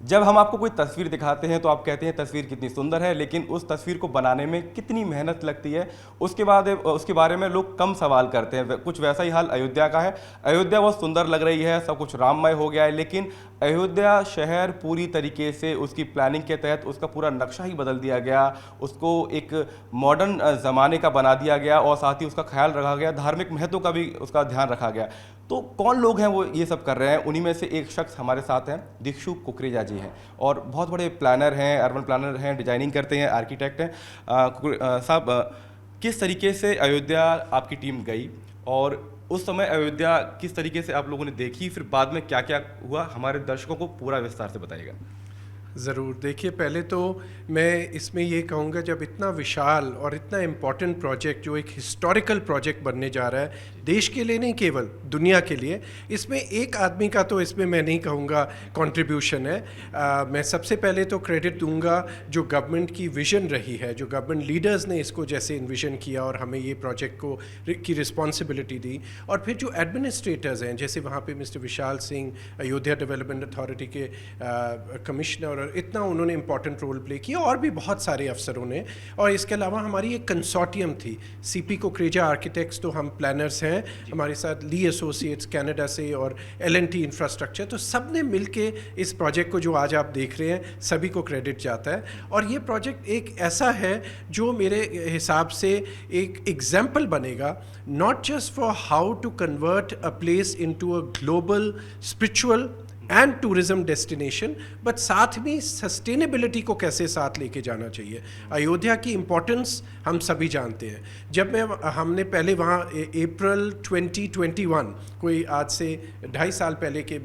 जब हम आपको कोई तस्वीर दिखाते हैं तो आप कहते हैं तस्वीर कितनी सुंदर है, लेकिन उस तस्वीर को बनाने में कितनी मेहनत लगती है उसके बाद उसके बारे में लोग कम सवाल करते हैं। कुछ वैसा ही हाल अयोध्या का है। अयोध्या बहुत सुंदर लग रही है, सब कुछ राममय हो गया है, लेकिन अयोध्या शहर पूरी तरीके से उसकी प्लानिंग के तहत उसका पूरा नक्शा ही बदल दिया गया, उसको एक मॉडर्न ज़माने का बना दिया गया और साथ ही उसका ख्याल रखा गया, धार्मिक महत्व का भी उसका ध्यान रखा गया। तो कौन लोग हैं वो ये सब कर रहे हैं? उन्हीं में से एक शख्स हमारे साथ हैं, दीक्षु कुकरेजा जी हैं, और बहुत बड़े प्लानर हैं, अर्बन प्लानर हैं, डिजाइनिंग करते हैं, आर्किटेक्ट हैं। साहब, किस तरीके से अयोध्या आपकी टीम गई और उस समय अयोध्या किस तरीके से आप लोगों ने देखी, फिर बाद में क्या क्या हुआ, हमारे दर्शकों को पूरा विस्तार से बताइएगा। ज़रूर। देखिए, पहले तो मैं इसमें ये कहूँगा, जब इतना विशाल और इतना इम्पॉर्टेंट प्रोजेक्ट जो एक हिस्टोरिकल प्रोजेक्ट बनने जा रहा है, देश के लिए नहीं केवल दुनिया के लिए, इसमें एक आदमी का तो इसमें मैं नहीं कहूँगा कंट्रीब्यूशन है। मैं सबसे पहले तो क्रेडिट दूंगा जो गवर्नमेंट की विज़न रही है, जो गवर्नमेंट लीडर्स ने इसको जैसे इन्विजन किया और हमें ये प्रोजेक्ट को की रिस्पॉन्सिबिलिटी दी, और फिर जो एडमिनिस्ट्रेटर्स हैं, जैसे वहाँ पे mister Vishal Singh, Ayodhya development authority के कमिश्नर, और इतना उन्होंने इंपॉर्टेंट रोल प्ले किया, और भी बहुत सारे अफसरों ने। और इसके अलावा हमारी एक कंसोर्टियम थी, सीपी कुकरेजा आर्किटेक्ट्स, तो हम प्लानर्स हैं, हमारे साथ ली एसोसिएट्स कनाडा से और एल&टी इंफ्रास्ट्रक्चर, तो सब ने मिल के इस प्रोजेक्ट को जो आज आप देख रहे हैं, सभी को क्रेडिट जाता है। और ये प्रोजेक्ट एक ऐसा है जो मेरे हिसाब से एक एग्जाम्पल बनेगा, not just for how to convert a place into a global spiritual and tourism destination, but साथ में सस्टेनेबिलिटी को कैसे साथ लेके जाना चाहिए। अयोध्या की इम्पोर्टेंस हम सभी जानते हैं। जब हमने पहले वहाँ अप्रैल 2021, कोई आज से 2.5 साल पहले के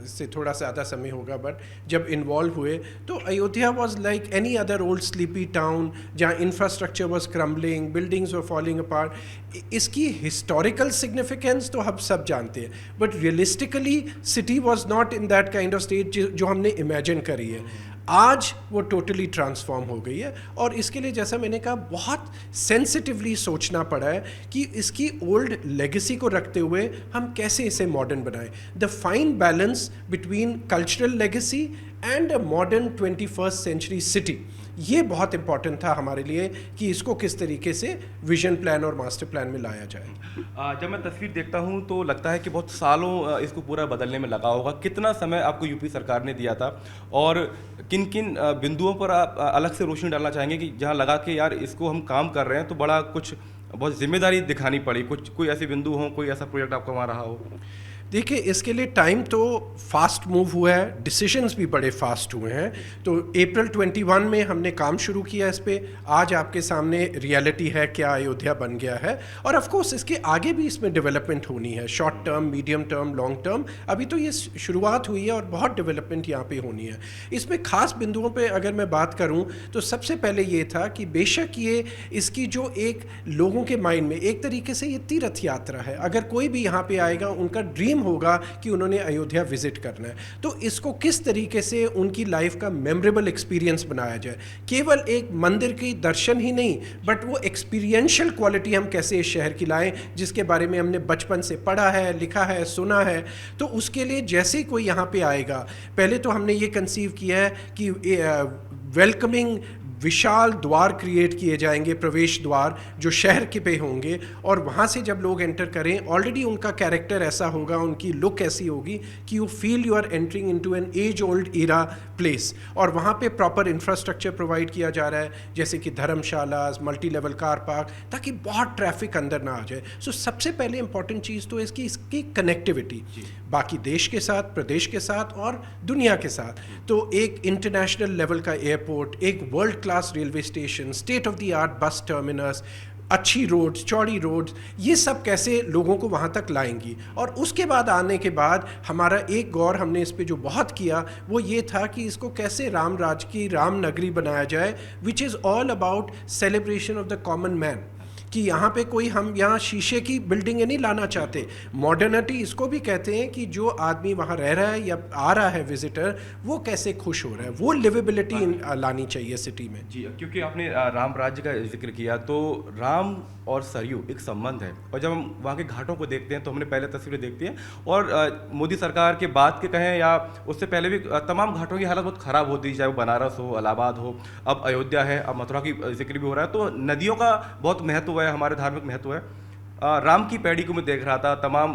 से थोड़ा ज़्यादा समय होगा, बट जब इन्वॉल्व हुए तो Ayodhya was like any other old sleepy town, जहाँ infrastructure was crumbling, buildings were falling apart. इसकी हिस्टोरिकल सिग्निफिकेंस तो हम सब जानते हैं, but realistically city was not in that kind of state जो हमने इमेजिन करी है। आज वो टोटली ट्रांसफॉर्म हो गई है, और इसके लिए जैसा मैंने कहा बहुत सेंसिटिवली सोचना पड़ा है कि इसकी ओल्ड लेगेसी को रखते हुए हम कैसे इसे मॉडर्न बनाएं। The fine balance between cultural legacy and a modern 21st century city, ये बहुत इंपॉर्टेंट था हमारे लिए कि इसको किस तरीके से विजन प्लान और मास्टर प्लान में लाया जाए। जब मैं तस्वीर देखता हूं तो लगता है कि बहुत सालों इसको पूरा बदलने में लगा होगा। कितना समय आपको यूपी सरकार ने दिया था, और किन किन बिंदुओं पर आप अलग से रोशनी डालना चाहेंगे कि जहां लगा कि यार इसको हम काम कर रहे हैं तो बड़ा कुछ बहुत जिम्मेदारी दिखानी पड़ी, कुछ कोई ऐसे बिंदु हो, कोई ऐसा प्रोजेक्ट आपका वहाँ रहा हो? देखिए, इसके लिए टाइम तो फास्ट मूव हुआ है, डिसीजंस भी बड़े फास्ट हुए हैं। तो अप्रैल 21 में हमने काम शुरू किया इस पे। आज आपके सामने रियलिटी है, क्या अयोध्या बन गया है। और ऑफ कोर्स इसके आगे भी इसमें डेवलपमेंट होनी है, short term, medium term, long term. अभी तो ये शुरुआत हुई है और बहुत डेवलपमेंट यहाँ पे होनी है। इसमें खास बिंदुओं पे अगर मैं बात करूँ तो सबसे पहले ये था कि बेशक ये इसकी जो एक लोगों के माइंड में एक तरीके से ये तीर्थ यात्रा है। अगर कोई भी यहाँ पे आएगा, उनका ड्रीम होगा कि उन्होंने अयोध्या विजिट करना है, तो इसको किस तरीके से उनकी लाइफ का मेमोरेबल एक्सपीरियंस बनाया जाए। केवल एक मंदिर की दर्शन ही नहीं, बट वो एक्सपीरियंशियल क्वालिटी हम कैसे इस शहर की लाएं, जिसके बारे में हमने बचपन से पढ़ा है, लिखा है, सुना है। तो उसके लिए जैसे ही कोई यहाँ पे आएगा, पहले तो हमने ये कंसीव किया है कि वेलकमिंग विशाल द्वार क्रिएट किए जाएंगे, प्रवेश द्वार जो शहर के पे होंगे, और वहाँ से जब लोग एंटर करें, ऑलरेडी उनका कैरेक्टर ऐसा होगा, उनकी लुक ऐसी होगी कि you feel you are entering into an age old era place. और वहाँ पे प्रॉपर इंफ्रास्ट्रक्चर प्रोवाइड किया जा रहा है, जैसे कि धर्मशाला, मल्टी लेवल कार पार्क, ताकि बहुत ट्रैफिक अंदर ना आ जाए। सो सबसे पहले इंपॉर्टेंट चीज़ तो इसकी कनेक्टिविटी बाकी देश के साथ, प्रदेश के साथ और दुनिया के साथ। तो एक इंटरनेशनल लेवल का एयरपोर्ट, एक world class railway station, state of the art bus terminus, अच्छी रोड्स, चौड़ी रोड्स, ये सब कैसे लोगों को वहाँ तक लाएंगी। और उसके बाद आने के बाद हमारा एक गौर हमने इस पे जो बहुत किया वो ये था कि इसको कैसे राम राज की राम नगरी बनाया जाए, which is all about celebration of the common man. कि यहाँ पे कोई हम यहाँ शीशे की बिल्डिंगें नहीं लाना चाहते। मॉडर्निटी इसको भी कहते हैं कि जो आदमी वहाँ रह रहा है या आ रहा है विजिटर, वो कैसे खुश हो रहा है, वो लिवेबिलिटी लानी चाहिए सिटी में। जी, क्योंकि आपने राम राज्य का जिक्र किया, तो राम और सरयू एक संबंध है, और जब हम वहाँ के घाटों को देखते हैं तो हमने पहले तस्वीरें देखती हैं, और मोदी सरकार के बाद के कहें या उससे पहले भी तमाम घाटों की हालत बहुत ख़राब होती है, चाहे वो बनारस हो, इलाहाबाद हो, अब अयोध्या है, अब मथुरा की जिक्र भी हो रहा है। तो नदियों का बहुत महत्व है, हमारे धार्मिक महत्व है। राम की पैड़ी को मैं देख रहा था, तमाम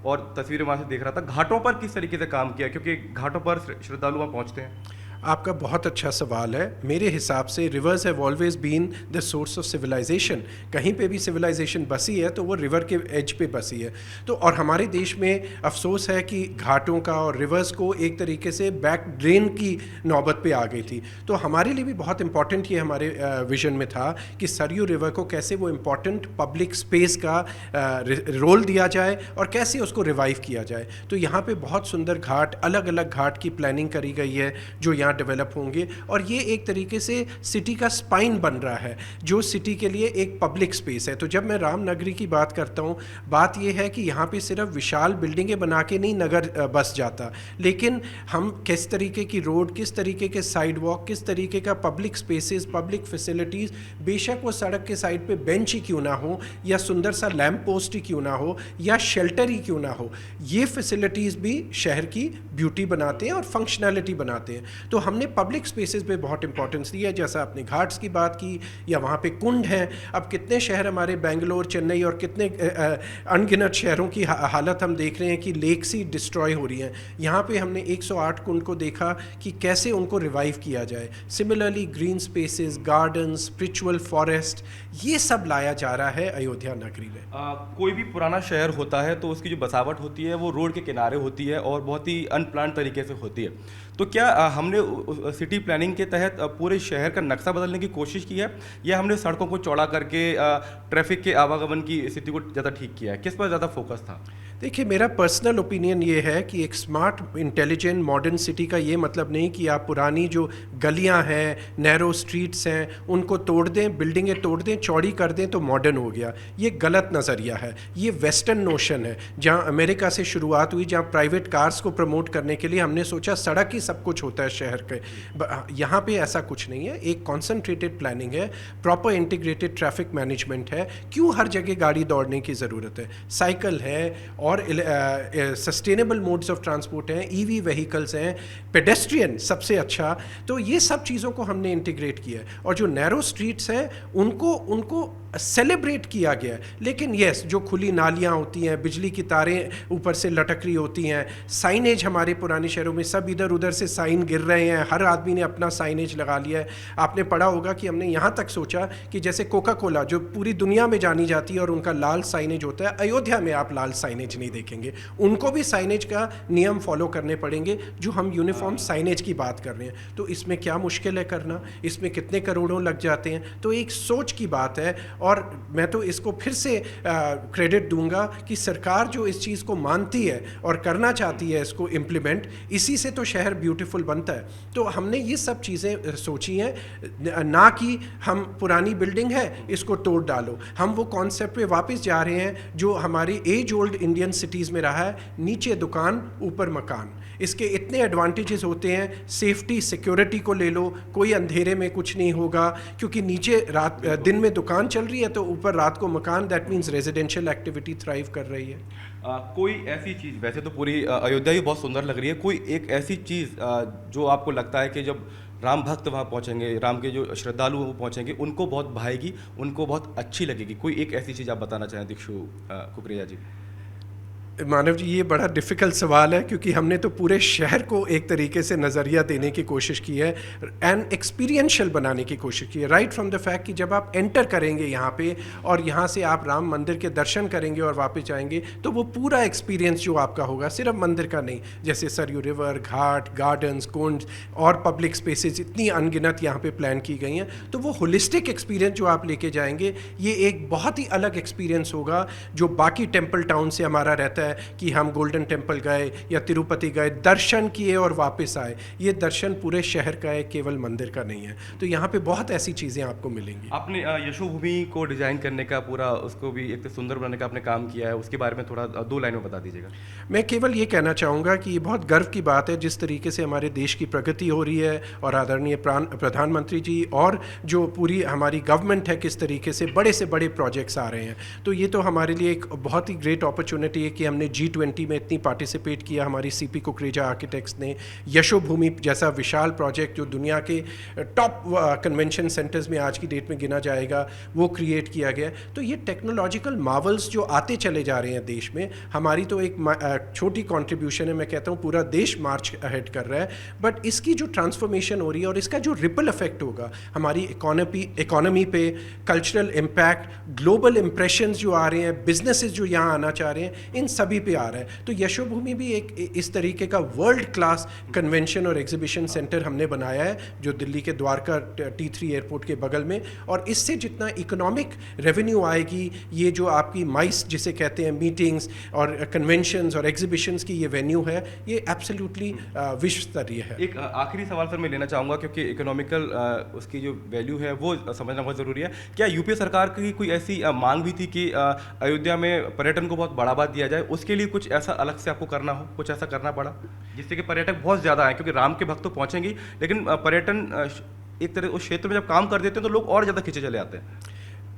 और तस्वीरें वहाँ से देख रहा था। घाटों पर किस तरीके से काम किया, क्योंकि घाटों पर श्रद्धालु वहाँ पहुँचते हैं। आपका बहुत अच्छा सवाल है। मेरे हिसाब से rivers have always been the source of civilisation. कहीं पे भी सिविलाइजेशन बसी है तो वो रिवर के एज पे बसी है। तो और हमारे देश में अफसोस है कि घाटों का और रिवर्स को एक तरीके से बैक ड्रेन की नौबत पे आ गई थी। तो हमारे लिए भी बहुत इंपॉर्टेंट ये हमारे विजन में था कि सरयू रिवर को कैसे वो इम्पॉर्टेंट पब्लिक स्पेस का रोल दिया जाए और कैसे उसको रिवाइव किया जाए। तो यहाँ पे बहुत सुंदर घाट, अलग अलग घाट की प्लानिंग करी गई है जो यहाँ डेवलप होंगे, और ये एक तरीके से सिटी का स्पाइन बन रहा है जो सिटी के लिए एक पब्लिक स्पेस है। तो जब मैं रामनगरी की बात करता हूँ, बात ये है कि यहाँ पे सिर्फ विशाल बिल्डिंगें बना के नहीं नगर बस जाता, लेकिन हम किस तरीके की रोड, किस तरीके के साइड वॉक, किस तरीके का पब्लिक स्पेसेस, पब्लिक फैसिलिटीज़, बेशक वो सड़क के साइड पे बेंच ही क्यों ना हो, या सुंदर सा लैंप पोस्ट ही क्यों ना हो, या शेल्टर ही क्यों ना हो, ये फैसिलिटीज़ भी शहर की ब्यूटी बनाते हैं और फंक्शनैलिटी बनाते हैं। तो हमने पब्लिक स्पेसेस पे बहुत इंपॉर्टेंस दी है, जैसा आपने घाट्स की बात की, या वहाँ पे कुंड हैं। अब कितने शहर हमारे बेंगलोर, चेन्नई और कितने अनगिनत शहरों की हालत हम देख रहे हैं कि लेक्स ही डिस्ट्रॉय हो रही हैं। यहाँ पे हमने 108 कुंड को देखा कि कैसे उनको रिवाइव किया जाए। Similarly green spaces, garden, spiritual forest, ये सब लाया जा रहा है अयोध्या नगरी में। कोई भी पुराना शहर होता है तो उसकी जो बसावट होती है वो रोड के किनारे होती है और बहुत ही अनप्लान्ड तरीके से होती है। तो क्या हमने सिटी प्लानिंग के तहत पूरे शहर का नक्शा बदलने की कोशिश की है, या हमने सड़कों को चौड़ा करके ट्रैफिक के आवागमन की स्थिति को ज़्यादा ठीक किया है? किस पर ज़्यादा फोकस था? देखिए, मेरा पर्सनल ओपिनियन ये है कि एक स्मार्ट, इंटेलिजेंट, मॉडर्न सिटी का ये मतलब नहीं कि आप पुरानी जो गलियां हैं, नैरो स्ट्रीट्स हैं, उनको तोड़ दें, बिल्डिंगें तोड़ दें, चौड़ी कर दें तो मॉडर्न हो गया। ये गलत नज़रिया है, ये वेस्टर्न नोशन है। जहाँ अमेरिका से शुरुआत हुई, जहाँ प्राइवेट कार्स को प्रमोट करने के लिए हमने सोचा सड़क ही सब कुछ होता है शहर के, यहाँ पे ऐसा कुछ नहीं है। एक कॉन्सेंट्रेटेड प्लानिंग है, प्रॉपर इंटीग्रेटेड ट्रैफिक मैनेजमेंट है। क्यों हर जगह गाड़ी दौड़ने की ज़रूरत है? साइकिल है और सस्टेनेबल मोड्स ऑफ ट्रांसपोर्ट हैं, ईवी व्हीकल्स हैं, पेडेस्ट्रियन सबसे अच्छा। तो ये सब चीज़ों को हमने इंटीग्रेट किया है, और जो नैरो स्ट्रीट्स हैं उनको सेलिब्रेट किया गया है। लेकिन यस, जो खुली नालियाँ होती हैं, बिजली की तारें ऊपर से लटक रही होती हैं, साइनेज हमारे पुराने शहरों में सब इधर उधर से साइन गिर रहे हैं, हर आदमी ने अपना साइनेज लगा लिया है। आपने पढ़ा होगा कि हमने यहाँ तक सोचा कि जैसे कोका कोला जो पूरी दुनिया में जानी जाती है और उनका लाल साइनेज होता है, अयोध्या में आप लाल साइनेज नहीं देखेंगे। उनको भी साइनेज का नियम फॉलो करने पड़ेंगे, जो हम यूनिफॉर्म साइनेज की बात कर रहे हैं। तो इसमें क्या मुश्किल है करना? इसमें कितने करोड़ों लग जाते हैं? तो एक सोच की बात है, और मैं तो इसको फिर से क्रेडिट दूंगा कि सरकार जो इस चीज़ को मानती है और करना चाहती है इसको इम्प्लीमेंट, इसी से तो शहर ब्यूटीफुल बनता है। तो हमने ये सब चीज़ें सोची हैं, ना कि हम पुरानी बिल्डिंग है इसको तोड़ डालो। हम वो कॉन्सेप्ट पे वापस जा रहे हैं जो हमारी एज ओल्ड इंडियन सिटीज़ में रहा है, नीचे दुकान ऊपर मकान। इसके इतने एडवांटेजेस होते हैं, सेफ्टी, सिक्योरिटी को ले लो, कोई अंधेरे में कुछ नहीं होगा क्योंकि नीचे रात दिन में दुकान चल रही है तो ऊपर रात को मकान। That means residential activity thrive कर रही है। कोई ऐसी चीज़, वैसे तो पूरी अयोध्या ही बहुत सुंदर लग रही है, कोई एक ऐसी चीज़ जो आपको लगता है कि जब राम भक्त वहाँ पहुँचेंगे, राम के जो श्रद्धालु वो पहुँचेंगे, उनको बहुत भाएगी, उनको बहुत अच्छी लगेगी? कोई एक ऐसी चीज़ आप बताना चाहें दीक्षु कुकरेजा जी? मानव जी, ये बड़ा डिफ़िकल्ट सवाल है क्योंकि हमने तो पूरे शहर को एक तरीके से नज़रिया देने की कोशिश की है एंड एक्सपीरियंशियल बनाने की कोशिश की है। राइट फ्रॉम द फैक्ट कि जब आप एंटर करेंगे यहाँ पे और यहाँ से आप राम मंदिर के दर्शन करेंगे और वापस जाएंगे, तो वो पूरा एक्सपीरियंस जो आपका होगा, सिर्फ मंदिर का नहीं, जैसे सरयू रिवर, घाट, गार्डन्स, कुंड और पब्लिक स्पेसेस इतनी अनगिनत यहाँ पे प्लान की गई हैं, तो वो होलिस्टिक एक्सपीरियंस जो आप लेके जाएंगे, ये एक बहुत ही अलग एक्सपीरियंस होगा जो बाकी टेम्पल टाउन से हमारा रहता है। है कि हम गोल्डन टेम्पल गए या तिरुपति गए, दर्शन किए और वापस आए। ये दर्शन पूरे शहर का है, केवल मंदिर का नहीं है। तो यहाँ पे बहुत ऐसी चीज़ें आपको मिलेंगी। आपने यशोभूमि को डिजाइन करने का पूरा, उसको भी एक सुंदर बनाने का आपने काम किया है, उसके बारे में थोड़ा 2 लाइन में बता दीजिएगा। मैं केवल ये कहना चाहूँगा कि ये बहुत गर्व की बात है जिस तरीके से हमारे देश की प्रगति हो रही है, और आदरणीय प्रधानमंत्री जी और जो पूरी हमारी गवर्नमेंट है किस तरीके से बड़े प्रोजेक्ट्स आ रहे हैं। तो ये तो हमारे लिए एक बहुत ही ग्रेट अपॉर्चुनिटी है कि हमने G20 में इतनी पार्टिसिपेट किया। हमारी CP कुकरेजा आर्किटेक्ट्स ने यशोभूमि जैसा विशाल प्रोजेक्ट जो दुनिया के टॉप कन्वेंशन सेंटर्स में आज की डेट में गिना जाएगा, वो क्रिएट किया गया। तो ये टेक्नोलॉजिकल मार्वल्स जो आते चले जा रहे हैं देश में, हमारी तो एक छोटी कंट्रीब्यूशन है। मैं कहता हूँ पूरा देश मार्च अहेड कर रहा है, बट इसकी जो ट्रांसफॉर्मेशन हो रही है और इसका जो रिपल इफेक्ट होगा हमारी इकोनॉमी पे, कल्चरल इम्पैक्ट, ग्लोबल इम्प्रेशंस जो आ रहे हैं, बिजनेसेस जो यहाँ आना चाह रहे हैं, इन सभी पे आ रहा है। तो यशोभूमि भी एक इस तरीके का वर्ल्ड क्लास कन्वेंशन और एग्जीबिशन सेंटर हमने बनाया है जो दिल्ली के द्वारका T3 एयरपोर्ट के बगल में। और इससे जितना इकोनॉमिक रेवेन्यू आएगी, ये जो आपकी माइस जिसे कहते हैं, मीटिंग्स और कन्वेंशंस और एग्जीबिशंस की ये वेन्यू है, ये एब्सोल्युटली विश्व स्तरीय है। एक आखिरी सवाल सर मैं लेना चाहूँगा, क्योंकि इकोनॉमिकल उसकी जो वैल्यू है वो समझना बहुत ज़रूरी है। क्या यूपीए सरकार की कोई ऐसी मांग भी थी कि अयोध्या में पर्यटन को बहुत बढ़ावा दिया जाए, उसके लिए कुछ ऐसा अलग से आपको करना हो, कुछ ऐसा करना पड़ा जिससे कि पर्यटक बहुत ज़्यादा आए? क्योंकि राम के भक्त तो पहुँचेंगे, लेकिन पर्यटन एक तरह उस क्षेत्र में जब काम कर देते हैं तो लोग और ज़्यादा खींचे चले आते हैं।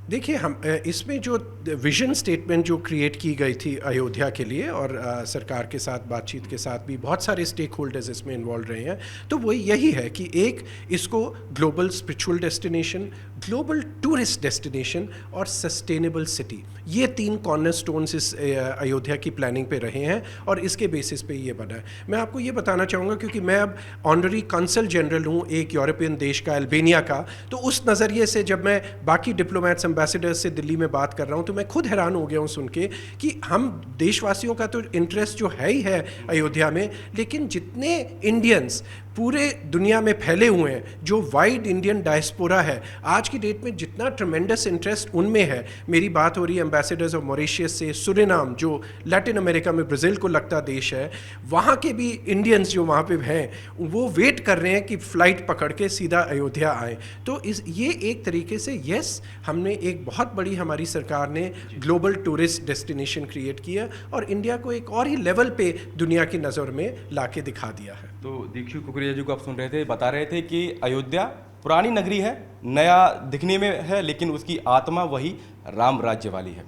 देखिए, हम इसमें जो विजन स्टेटमेंट जो क्रिएट की गई थी अयोध्या के लिए, और सरकार के साथ बातचीत के साथ भी बहुत सारे स्टेक होल्डर्स इसमें इन्वॉल्व रहे हैं, तो वो यही है कि एक, इसको global spiritual destination, global tourist destination और सस्टेनेबल सिटी, ये 3 कॉर्नरस्टोन्स इस अयोध्या की प्लानिंग पे रहे हैं और इसके बेसिस पे ये बना है। मैं आपको ये बताना चाहूँगा क्योंकि मैं अब ऑनररी कॉन्सल जनरल हूँ एक यूरोपियन देश का, अल्बेनिया का, तो उस नज़रिए से जब मैं बाकी डिप्लोमेट्स, एम्बेसडर्स से दिल्ली में बात कर रहा हूँ, तो मैं खुद हैरान हो गया हूँ सुन के कि हम देशवासियों का तो इंटरेस्ट जो है ही है अयोध्या में, लेकिन जितने इंडियंस पूरे दुनिया में फैले हुए हैं, जो वाइड इंडियन डायस्पोरा है, आज की डेट में जितना ट्रमेंडस इंटरेस्ट उनमें है। मेरी बात हो रही है एम्बेसडर्स ऑफ मॉरिशस से, सुरिनाम जो लैटिन अमेरिका में ब्राज़ील को लगता देश है, वहाँ के भी इंडियंस जो वहाँ पे हैं, वो वेट कर रहे हैं कि फ़्लाइट पकड़ के सीधा अयोध्या आएँ। तो ये एक तरीके से यस, हमने एक बहुत बड़ी, हमारी सरकार ने ग्लोबल टूरिस्ट डेस्टिनेशन क्रिएट किया और इंडिया को एक और ही लेवल पे दुनिया की नज़र में ला के दिखा दिया है। तो दीक्षित कुकरेजा जी को आप सुन रहे थे, बता रहे थे कि अयोध्या पुरानी नगरी है, नया दिखने में है, लेकिन उसकी आत्मा वही राम राज्य वाली है।